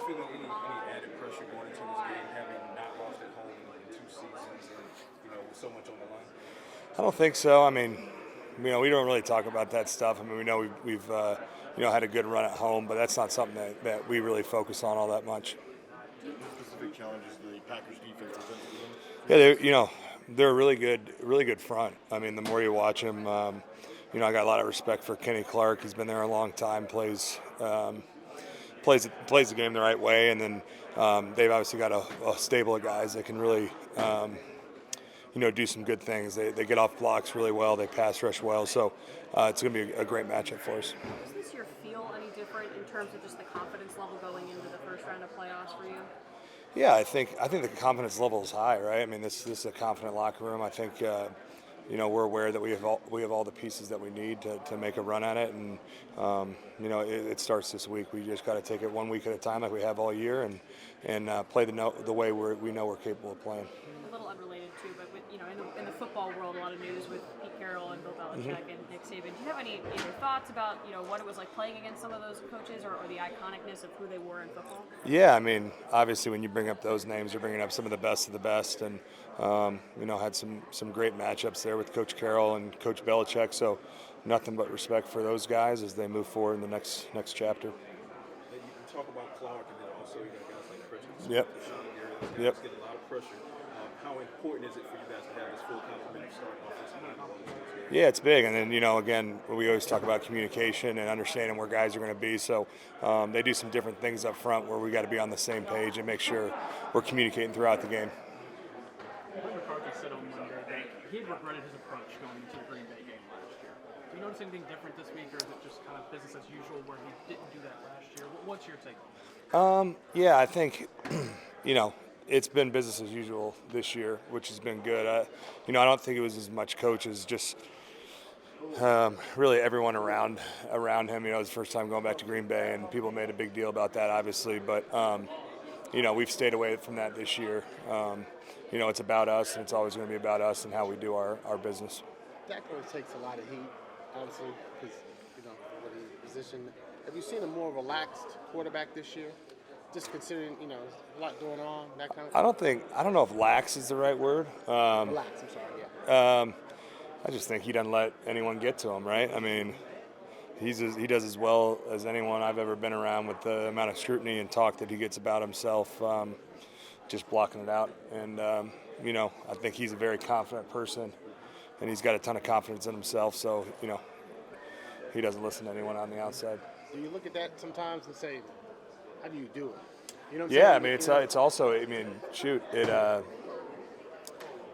feeling any added pressure going into this game, having not lost at home in 2 seasons, and with so much on the line? I don't think so. I mean, we don't really talk about that stuff. I mean, we know we've had a good run at home, but that's not something that we really focus on all that much. What specific challenges the Packers defense presents to them? Yeah, they're a really good front. I mean, the more you watch them, I got a lot of respect for Kenny Clark. He's been there a long time, plays the game the right way, and then they've obviously got a stable of guys that can really do some good things. They get off blocks really well. They pass rush well. So it's going to be a great matchup for us. Does this year feel any different in terms of just the confidence level going into the first round of playoffs for you? Yeah, I think the confidence level is high, right? I mean, this is a confident locker room. I think we're aware that we have all the pieces that we need to make a run at it, and it starts this week. We just got to take it 1 week at a time, like we have all year, and play the way we know we're capable of playing. A little unrelated too, but in the football world, a lot of news with Pete Carroll and Bill Belichick and Nick Saban. Do you have any thoughts about what it was like playing against some of those coaches, or the iconicness of who they were in football? Yeah, I mean, obviously when you bring up those names, you're bringing up some of the best, and had some great matchups there with Coach Carroll and Coach Belichick. So nothing but respect for those guys as they move forward in the next chapter. You talk about Clark, and then also guys like Christian. Yep. Yep. Get a lot of pressure. How important is it for you guys to have this full complement of starting offensive line? Yeah, it's big. And then, again, we always talk about communication and understanding where guys are going to be. So they do some different things up front where we got to be on the same page and make sure we're communicating throughout the game. Mike McCarthy said on Monday that he had regretted his approach going into the Green Bay game last year. Do you notice anything different this week, or is it just kind of business as usual where he didn't do that last year? What's your take on that? Yeah, I think, it's been business as usual this year, which has been good. I don't think it was as much coaches, just really everyone around him. It was the first time going back to Green Bay, and people made a big deal about that, obviously. But, we've stayed away from that this year. It's about us, and it's always going to be about us and how we do our business. Dak always takes a lot of heat, obviously, because, what he's positioned. Have you seen a more relaxed quarterback this year? Just considering, a lot going on, that kind of thing? I don't know if lax is the right word. Relax, I'm sorry, yeah. I just think he doesn't let anyone get to him, right? I mean, he does as well as anyone I've ever been around with the amount of scrutiny and talk that he gets about himself, just blocking it out. And, I think he's a very confident person, and he's got a ton of confidence in himself. So, he doesn't listen to anyone on the outside. Do you look at that sometimes and say, how do you do it? You know what I'm Yeah, saying? I mean, it's also,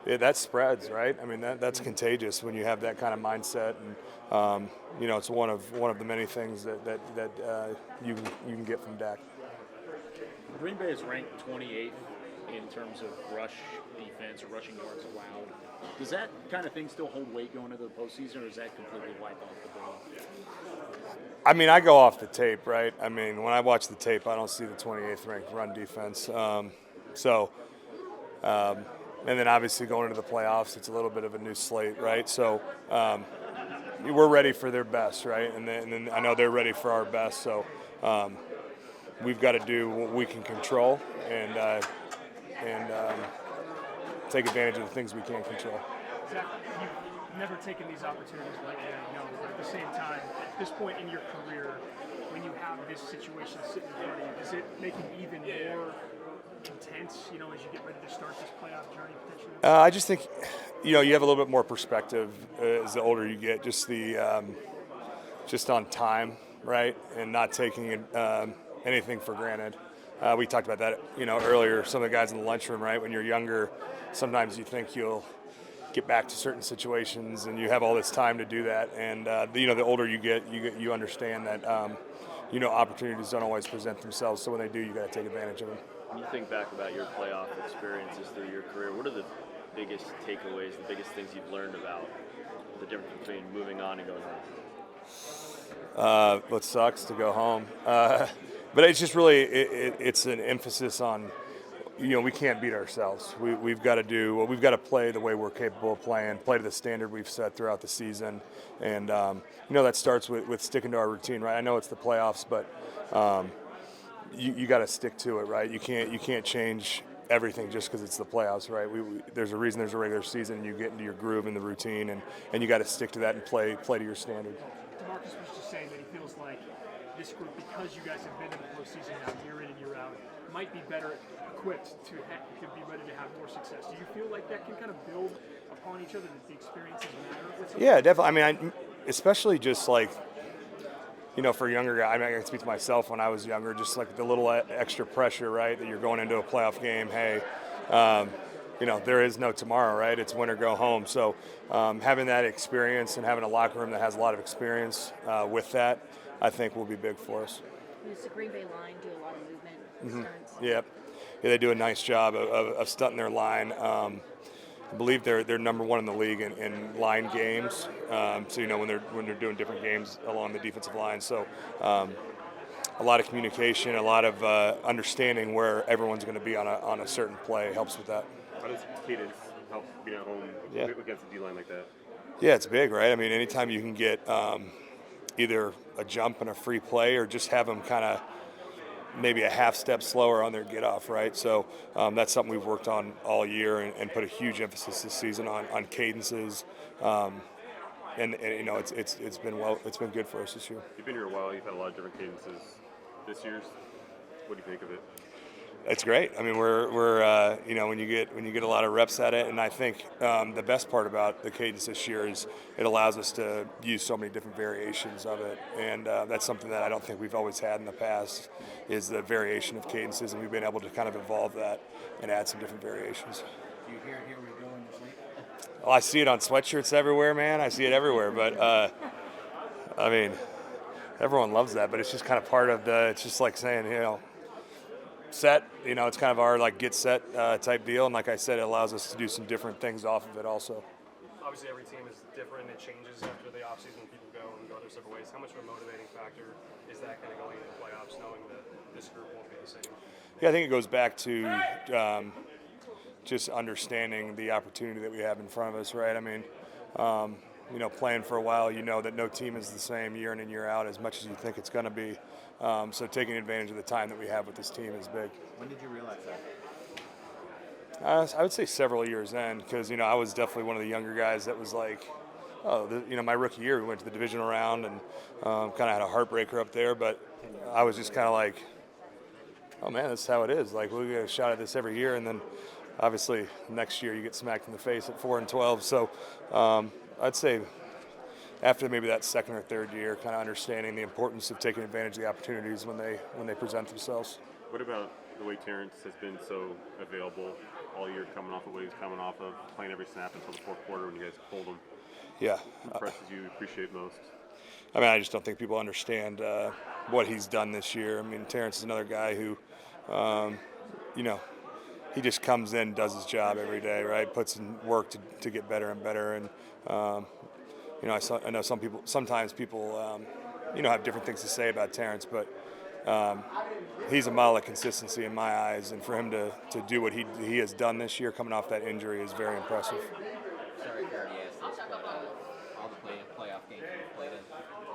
that spreads, right? I mean, that's contagious when you have that kind of mindset, and it's one of the many things that you can get from Dak. Green Bay is ranked 28th in terms of rush defense or rushing yards allowed. Does that kind of thing still hold weight going into the postseason, or is that completely wiped off the board? I mean, I go off the tape, right? I mean, when I watch the tape, I don't see the 28th ranked run defense. And then obviously going into the playoffs, it's a little bit of a new slate, right? So we're ready for their best, right? And then I know they're ready for our best. So we've got to do what we can control and take advantage of the things we can't control. Zach, you've never taken these opportunities lightly, but at the same time, at this point in your career, when you have this situation sitting in front of you, does it make it even more intense, as you get ready to start this playoff journey potentially? I just think, you have a little bit more perspective as the older you get, just on time, right, and not taking anything for granted. We talked about that, earlier. Some of the guys in the lunchroom, right? When you're younger, sometimes you think you'll get back to certain situations, and you have all this time to do that. And the older you get, you understand that opportunities don't always present themselves. So when they do, you got to take advantage of them. When you think back about your playoff experiences through your career, what are the biggest takeaways, the biggest things you've learned about the difference between moving on and going home? What sucks to go home. But it's just really, it's an emphasis on, we can't beat ourselves. We've got to play the way we're capable of playing, play to the standard we've set throughout the season. And, that starts with sticking to our routine, right? I know it's the playoffs, but you got to stick to it, right? You can't change everything just because it's the playoffs, right? There's a reason there's a regular season, and you get into your groove and the routine, and you got to stick to that and play to your standard. DeMarcus was just saying that he feels like this group, because you guys have been in the postseason now, year in and year out, might be better equipped to be ready to have more success. Do you feel like that can kind of build upon each other, that the experiences matter with something? Yeah, definitely. I mean, especially just like, for a younger guy, I mean, I can speak to myself when I was younger, just like the little extra pressure, right, that you're going into a playoff game. Hey, there is no tomorrow, right? It's win or go home. So having that experience and having a locker room that has a lot of experience with that, I think will be big for us. Does the Green Bay line do a lot of movement? Stunts? Yeah, they do a nice job of stunting their line. I believe they're number one in the league in line games. So when they're doing different games along the defensive line. So a lot of communication, a lot of understanding where everyone's going to be on a certain play helps with that. How does cadence help being at home against a D-line like that? Yeah, it's big, right? I mean, anytime you can get either a jump and a free play or just have them kind of maybe a half step slower on their get off, right? So that's something we've worked on all year and put a huge emphasis this season on cadences. And it's been good for us this year. You've been here a while. You've had a lot of different cadences. This year's, what do you think of it? It's great. I mean, we're when you get a lot of reps at it, and I think the best part about the cadence this year is it allows us to use so many different variations of it, and that's something that I don't think we've always had in the past, is the variation of cadences, and we've been able to kind of evolve that and add some different variations. Do you hear "Here We Go" in your sleep? Well, I see it on sweatshirts everywhere, man. I see it everywhere, but I mean, everyone loves that, but it's just kind of part of it's just like saying, set, it's kind of our get set type deal, and like I said, it allows us to do some different things off of it also. Obviously every team is different, it changes after the offseason, people go their separate ways. How much of a motivating factor is that kind of going into the playoffs, knowing that this group won't be the same? Yeah, I think it goes back to just understanding the opportunity that we have in front of us, right? I mean, playing for a while, that no team is the same year in and year out as much as you think it's going to be. So taking advantage of the time that we have with this team is big. When did you realize that? I would say several years in, because I was definitely one of the younger guys that was like, my rookie year we went to the divisional round and kind of had a heartbreaker up there, but I was just kind of like, oh man, that's how it is. Like, we'll get a shot at this every year, and then obviously next year you get smacked in the face at 4-12. So I'd say after maybe that second or third year, kind of understanding the importance of taking advantage of the opportunities when they present themselves. What about the way Terrence has been so available all year, coming off of what he's coming off of, playing every snap until the fourth quarter when you guys pulled him? Yeah. Who impresses you, appreciate most? I mean, I just don't think people understand what he's done this year. I mean, Terrence is another guy who, he just comes in, does his job every day, right? Puts in work to get better and better. And, I know sometimes people, have different things to say about Terrence, but he's a model of consistency in my eyes. And for him to do what he has done this year coming off that injury is very impressive. Sorry if I already asked this, but all the playoff games you've played in,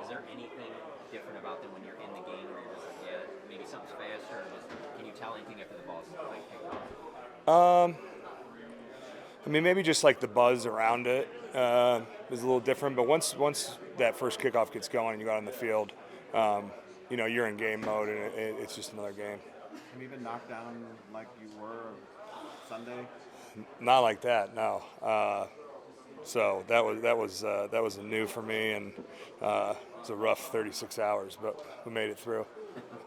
is there anything different about them when you're in the game where you're just like, maybe something's faster, or just can you tell anything after the ball's kicked off? I mean, maybe just like the buzz around it is a little different. But once that first kickoff gets going and you go out on the field, you're in game mode, and it's just another game. Have you been knocked down like you were Sunday? Not like that, no. So that was new for me, and it was a rough 36 hours, but we made it through.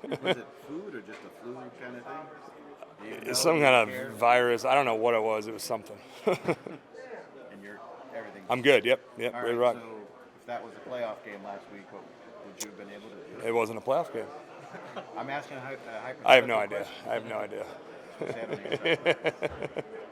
Was it food or just a flu kind of thing? It's some kind of virus. I don't know what it was. It was something. And everything. I'm good. Yep. All Ready to right, rock. so if that was a playoff game last week, what would you have been able to do? It wasn't a playoff game. I'm asking a hypothetical I have no idea. question. I have no idea. Say it on yourself.